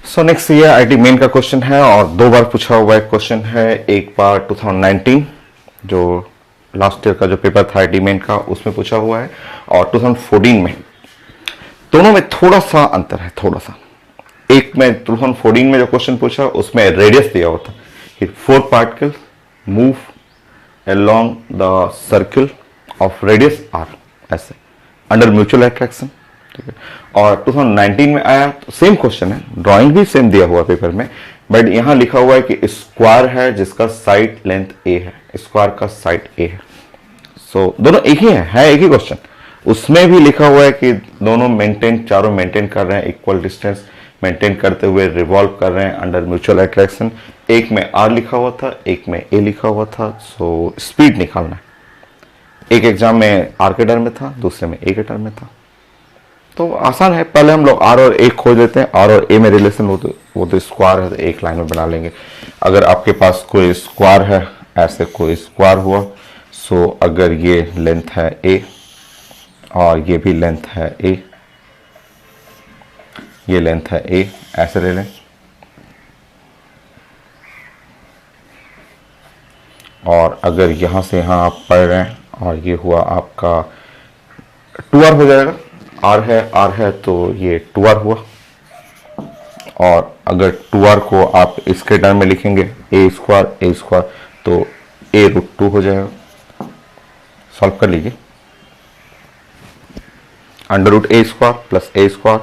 सो नेक्स्ट ये आईटी मेन का क्वेश्चन है और 2 बार पूछा हुआ है क्वेश्चन है। एक बार 2019 जो लास्ट ईयर का जो पेपर था आईटी मेन का उसमें पूछा हुआ है, और 2014 में। दोनों में थोड़ा सा अंतर है, थोड़ा सा। एक में 2014 में जो क्वेश्चन पूछा उसमें रेडियस दिया हुआ था कि 4 particle move along the circle of radius R, ऐसे अंडर म्यूचुअल अट्रैक्शन। ठीक है, और 2019 में आया तो सेम क्वेश्चन है, ड्राइंग भी सेम दिया हुआ पेपर में, बट यहां लिखा हुआ है कि स्क्वायर है जिसका साइड लेंथ ए है, स्क्वायर का साइड ए है। सो दोनों एक ही है एक ही क्वेश्चन। उसमें भी लिखा हुआ है कि दोनों मेंटेन, चारों मेंटेन कर रहे हैं इक्वल डिस्टेंस मेंटेन करते हुए रिवॉल्व कर रहे हैं अंडर म्यूचुअल अट्रैक्शन। एक में आर लिखा हुआ था, एक में ए लिखा हुआ था। सो स्पीड निकालना है, एक एग्जाम में आर के टर्म में था, दूसरे में ए के टर्म में था। तो आसान है, पहले हम लोग आर और ए खोज लेते हैं। आर और ए में रिलेशन वो तो स्क्वायर है, तो एक लाइन में बना लेंगे। अगर आपके पास कोई स्क्वायर है, ऐसे कोई स्क्वायर हुआ, सो अगर ये लेंथ है ए और ये भी लेंथ है ए, ये लेंथ है ए, ऐसे ले लें। और अगर यहां से यहां आप पढ़ रहे हैं और ये हुआ आपका 2r हो जाएगा। आर है तो ये 2r हुआ। और अगर 2r को आप इसके टर्म में लिखेंगे ए स्क्वायर तो a√2 हो जाएगा। सॉल्व कर लीजिए, √a² plus a²,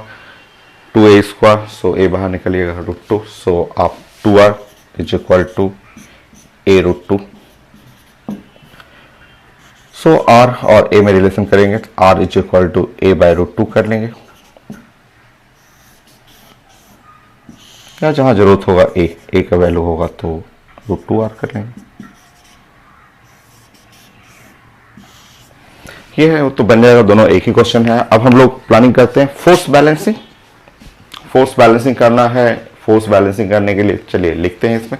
2a², so a बाहर निकलिएगा √2। सो आप 2r is equal to A root two. So R और ए में रिलेशन करेंगे तो R is equal to A by root two कर लेंगे, या जहां जरूरत होगा ए का वैल्यू होगा तो रूट टू आर कर लेंगे। ये है तो बन जाएगा, दोनों एक ही क्वेश्चन है। अब हम लोग प्लानिंग करते हैं फोर्स बैलेंसिंग। फोर्स बैलेंसिंग करना है, फोर्स बैलेंसिंग करने के लिए चलिए लिखते हैं इसमें।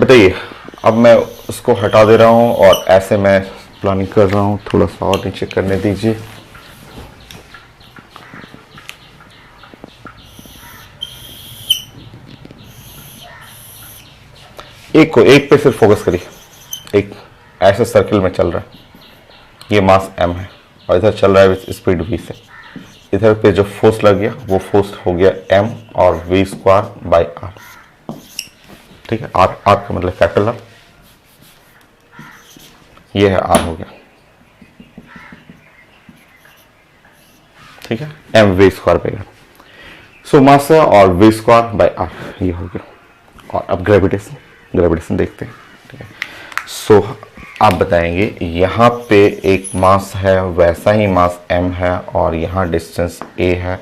बताइए, अब मैं उसको हटा दे रहा हूं और ऐसे मैं प्लानिंग कर रहा हूं, थोड़ा सा और नीचे करने दीजिए। एक पे सिर्फ फोकस करिए। एक ऐसे सर्किल में चल रहा है, ये मास m है और इधर चल रहा है स्पीड v से। इधर पे जो फोर्स लग गया वो फोर्स हो गया m और v स्क्वायर बाई r। ठीक है, r का मतलब कैपिटल R, ये है r हो गया। ठीक है, m v स्क्वायर पे। सो मास और v स्क्वायर बाई r ये हो गया। और अब ग्रेविटेशन देखते हैं। ठीक है, सो आप बताएंगे यहाँ पे एक मास है, वैसा ही मास m है और यहाँ डिस्टेंस a है।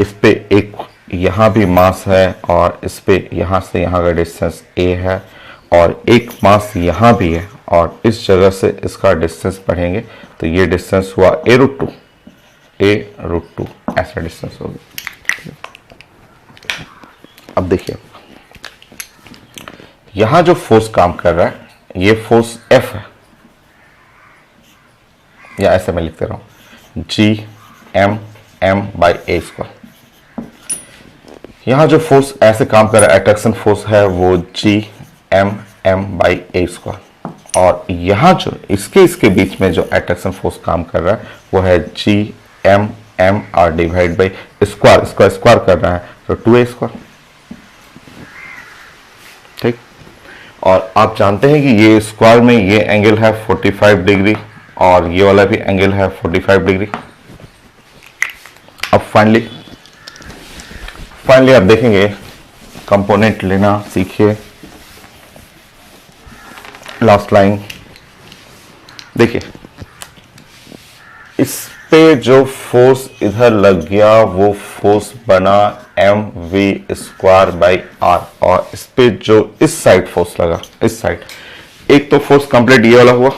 इस पे एक यहाँ भी मास है और इस पे यहाँ से यहाँ का डिस्टेंस a है और एक मास यहाँ भी है और इस जगह से इसका डिस्टेंस बढ़ेंगे तो ये डिस्टेंस हुआ a रूट टू ऐसा डिस्टेंस होगा। अब देखिए, यहां जो फोर्स काम कर रहा है ये फोर्स F है, या ऐसे मैं लिखते रहा हूं जी m बाई ए स्क्वायर। यहां जो फोर्स ऐसे काम कर रहा है अट्रैक्शन फोर्स है वो जी m बाई ए स्क्वायर। और यहां जो इसके बीच में जो अट्रैक्शन फोर्स काम कर रहा है वो है G m R divide by square कर रहा है तो 2a स्क्वायर। ठीक, और आप जानते हैं कि ये स्क्वायर में ये एंगल है 45 डिग्री और ये वाला भी एंगल है 45 डिग्री। अब फाइनली आप देखेंगे, कंपोनेंट लेना सीखिए। लास्ट लाइन देखिए, इस पे जो फोर्स इधर लग गया वो फोर्स बना mv स्क्वायर बाई r और इस पे जो इस साइड फोर्स लगा, इस साइड एक तो फोर्स कंप्लीट ये वाला हुआ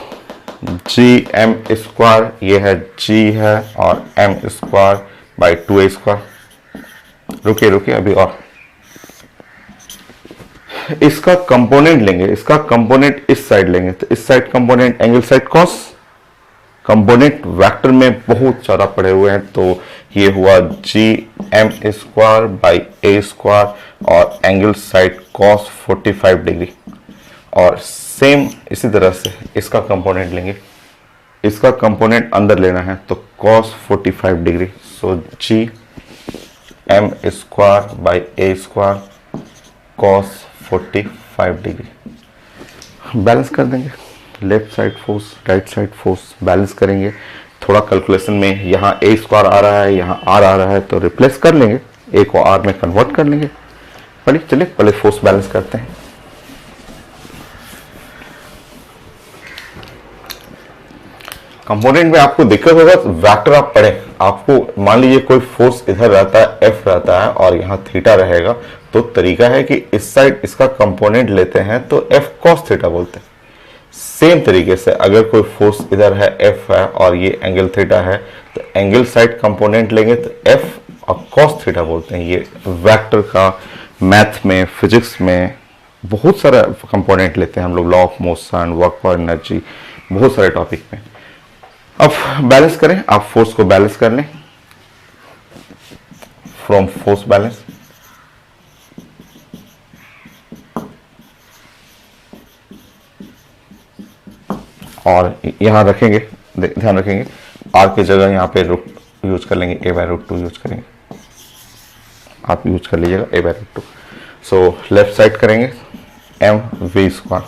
जी m स्क्वायर, ये है g है और m square by 2a square. रुकिए अभी और इसका कंपोनेंट लेंगे, इसका कंपोनेंट इस साइड लेंगे तो इस side component angle side cos. Component vector में बहुत ज्यादा पड़े हुए हैं तो ये हुआ जी m square by a square और एंगल साइड कॉस 45 डिग्री। और सेम इसी तरह से इसका कंपोनेंट लेंगे, इसका कंपोनेंट अंदर लेना है तो cos 45 degree. So G m square by a square cos 45 degree. Balance कर देंगे, left side force right side force balance करेंगे। थोड़ा कैलकुलेशन में यहाँ a स्क्वायर आ रहा है, यहाँ r आ रहा है तो रिप्लेस कर लेंगे, a को r में कन्वर्ट कर लेंगे। चलिए पहले फोर्स बैलेंस करते हैं। कंपोनेंट में आपको दिक्कत होगा तो वेक्टर आप पढ़े। आपको मान लीजिए कोई फोर्स इधर रहता है F रहता है और यहाँ थीटा रहेगा तो तरीका है कि इस साइड इसका कंपोनेंट लेते हैं तो F cos थीटा बोलते हैं। सेम तरीके से अगर कोई फोर्स इधर है F है और ये एंगल थीटा है तो एंगल साइड कंपोनेंट लेंगे तो F और cos थीटा बोलते हैं। ये वेक्टर का मैथ में फिजिक्स में बहुत सारा कंपोनेंट लेते हैं हम लोग, law of motion, work for energy, बहुत सारे टॉपिक में। अब बैलेंस करें, आप फोर्स को बैलेंस कर लें फ्रॉम फोर्स बैलेंस। और यहां रखेंगे, ध्यान रखेंगे आर की जगह यहाँ पे रूट यूज कर लेंगे, a by root two use करेंगे। आप यूज कर लीजिएगा a by root two. So left side करेंगे m v square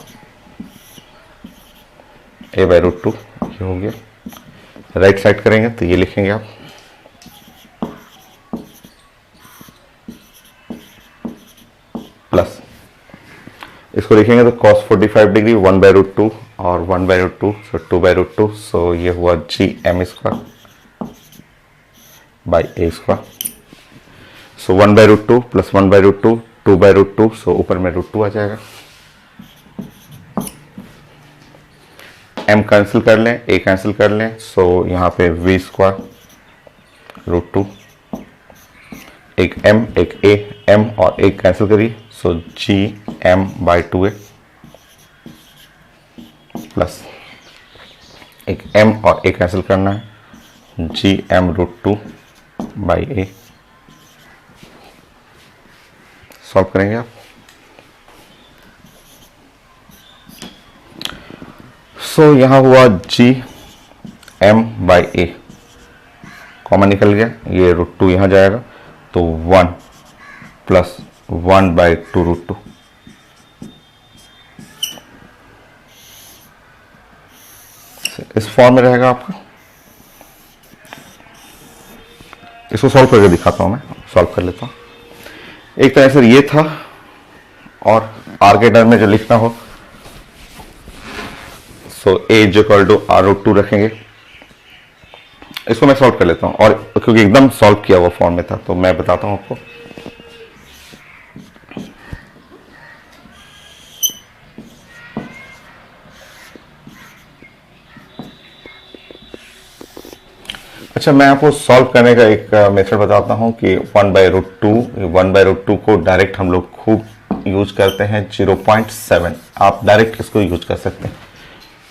a by root two, ये हो गया। राइट साइड करेंगे तो ये लिखेंगे आप प्लस, इसको लिखेंगे तो cos 45 डिग्री 1/√2 और 1/√2 सो 2/√2, सो ये हुआ GM square by A square. So 1/√2 plus 1/√2 2/√2, सो ऊपर में √2 आ जाएगा। m कैंसिल कर लें, a कैंसिल कर लें, सो यहाँ पे v स्क्वायर √2, एक m एक a, m और a कैंसिल करिए, सो GM/2a प्लस एक m और a कैंसिल करना है, GM√2/a। सॉल्व करेंगे आप। सो यहाँ हुआ GM/a, कॉमन निकल गया, ये √2 यहाँ जाएगा तो 1 प्लस 1/2√2। इस फॉर्म में रहेगा आपका। इसको सॉल्व करके दिखाता हूं, मैं सॉल्व कर लेता हूं। एक तरह से ये था, और आर के टर्म में जो लिखना हो सो a = r√2 रखेंगे। इसको मैं सॉल्व कर लेता हूं, और क्योंकि एकदम सॉल्व किया हुआ फॉर्म में था तो मैं बताता हूं आपको। अच्छा, मैं आपको सॉल्व करने का एक मेथड बताता हूं कि 1/√2 को डायरेक्ट हम लोग खूब यूज करते हैं 0.7। आप डायरेक्ट इसको यूज कर सकते हैं,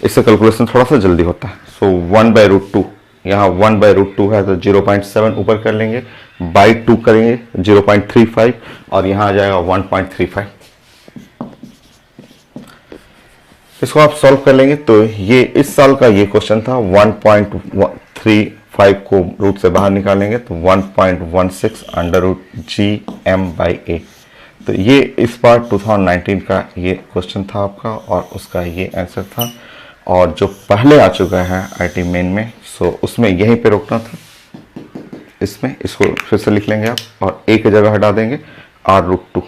इससे कैलकुलेशन थोड़ा सा जल्दी होता है। सो 1/√2, यहाँ 1/√2 है तो 0.7 ऊपर कर लेंगे, बाई 2 करेंगे 0.35, और यहाँ आ जाएगा 1.35। इसको आप सॉल्व कर लेंगे तो ये इस साल का ये क्वेश्चन था। 1.35 को रूट से बाहर निकालेंगे तो 1.16 √GM/a। तो ये इस बार 2019 का ये क्वेश्चन था आपका, और उसका ये आंसर था। और जो पहले आ चुका है आईटी मेन में, सो उसमें यहीं पे रोकना था। इसमें इसको फिर से लिख लेंगे आप, और a की जगह हटा देंगे r√2।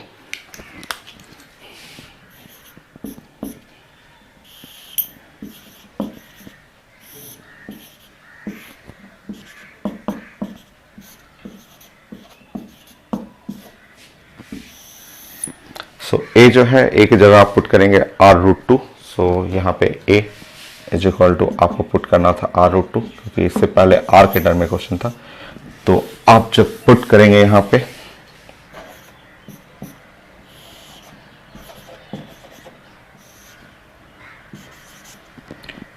सो a जो है, a की जगह आप पुट करेंगे r√2। सो यहाँ पे a = आपको पुट करना था r√2, क्योंकि इससे पहले r के टर्म में क्वेश्चन था। तो आप जब पुट करेंगे यहाँ पे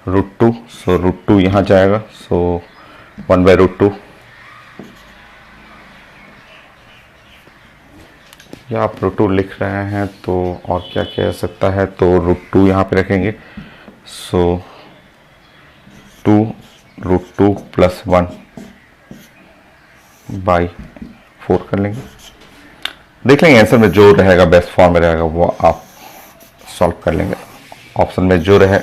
√2, सो √2 यहाँ जाएगा, सो 1/√2, या आप √2 लिख रहे हैं तो और क्या कह सकता है, तो √2 यहाँ पे रखेंगे। सो 2√2 + 1/4 कर लेंगे। देख लेंगे आंसर में जो रहेगा, बेस्ट फॉर्म में रहेगा वो आप सॉल्व कर लेंगे। ऑप्शन में जो रहे,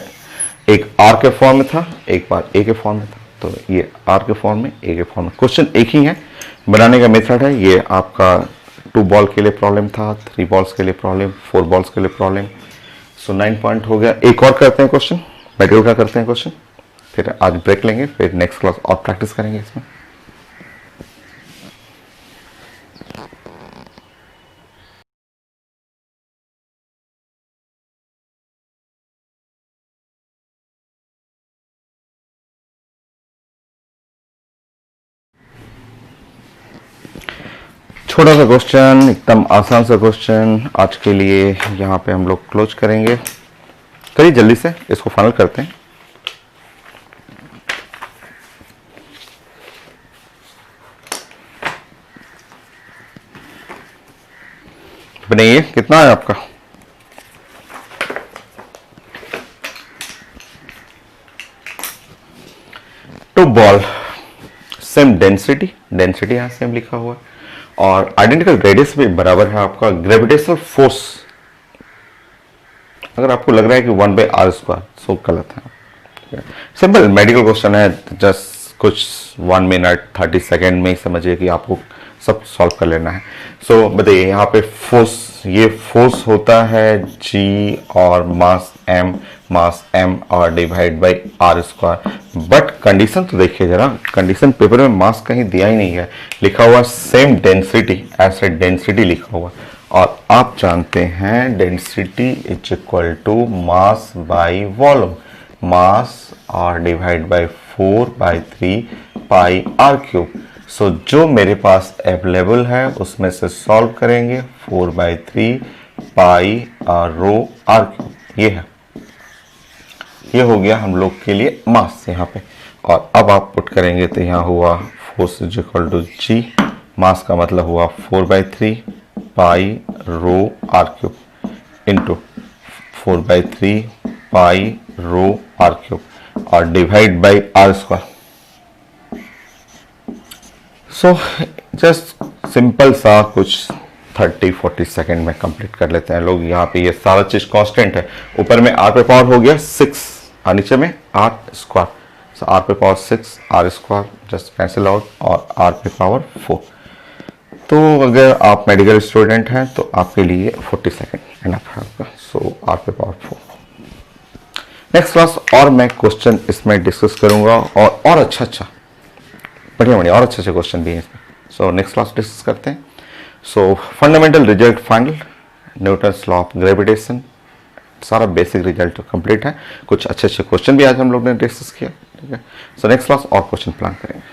एक आर के फॉर्म में था, एक बार ए के फॉर्म में था, तो ये आर के फॉर्म में, ए के फॉर्म में। क्वेश्चन एक ही है, बनाने का मेथड है। ये आपका 2 बॉल के लिए प्रॉब्लम था, 3 बॉल्स के लिए प्रॉब्लम, 4 बॉल्स के लिए प्रॉब्लम। सो 9 पॉइंट हो गया। एक और करते हैं क्वेश्चन, मेटेरियल का करते हैं क्वेश्चन, फिर आज ब्रेक लेंगे, फिर नेक्स्ट क्लास और प्रैक्टिस करेंगे इसमें। छोटा सा क्वेश्चन, एकदम आसान सा क्वेश्चन आज के लिए यहाँ पे हम लोग क्लोज करेंगे। करिए जल्दी से, इसको फाइनल करते हैं। बनाइए, कितना है आपका? Two ball, same density, density यहाँ सेम लिखा हुआ है, और आइडेंटिकल रेडियस भी बराबर है आपका। ग्रेविटेशनल फोर्स अगर आपको लग रहा है कि 1/r², सो गलत है, सिंपल मेडिकल क्वेश्चन है, जस्ट कुछ 1 मिनट 30 सेकेंड में ही समझिए कि आपको सब सॉल्व कर लेना है। सो बताइए यहाँ पे फोर्स, ये फोर्स होता है G और मास m और divide by R square. But condition तो देखिए जरा, कंडीशन पेपर में मास कहीं दिया ही नहीं है, लिखा हुआ सेम डेंसिटी, ऐसे डेंसिटी लिखा हुआ, और आप जानते हैं density is equal to mass by volume, mass और divide by 4/3 pi R cube. So जो मेरे पास अवेलेबल है उसमें से सॉल्व करेंगे, 4/3 पाई रो आर क्यूब, ये है, ये हो गया हम लोग के लिए मास यहाँ पे। और अब आप पुट करेंगे तो यहाँ हुआ force is equal to G, mass का मतलब हुआ 4/3 pi rho R cube into 4/3 pi rho R cube और divide by R square. So just simple सा कुछ 30-40 सेकेंड में कंप्लीट कर लेते हैं लोग। यहाँ पे ये सारा चीज कांस्टेंट है, ऊपर में r पे पावर हो गया 6 और नीचे में r स्क्वायर, सो r पे power 6, r square just cancel out और r पे पावर 4। तो अगर आप मेडिकल स्टूडेंट हैं तो आपके लिए 40 सेकेंड एनफ है आपका, सो r पे पावर 4। नेक्स्ट क्लास और मैं क्वेश्चन इसमें डिस्कस करूंगा और अच्छा बढ़िया और अच्छे क्वेश्चन भी हैं इसमें। सो नेक्स्ट क्लास डिस्कस करते हैं। सो fundamental result final, Newton's law of gravitation, सारा बेसिक रिजल्ट कंप्लीट है, कुछ अच्छे क्वेश्चन भी आज हम लोग ने डिस्कस किया, ठीक है। सो नेक्स्ट क्लास और क्वेश्चन प्लान करेंगे।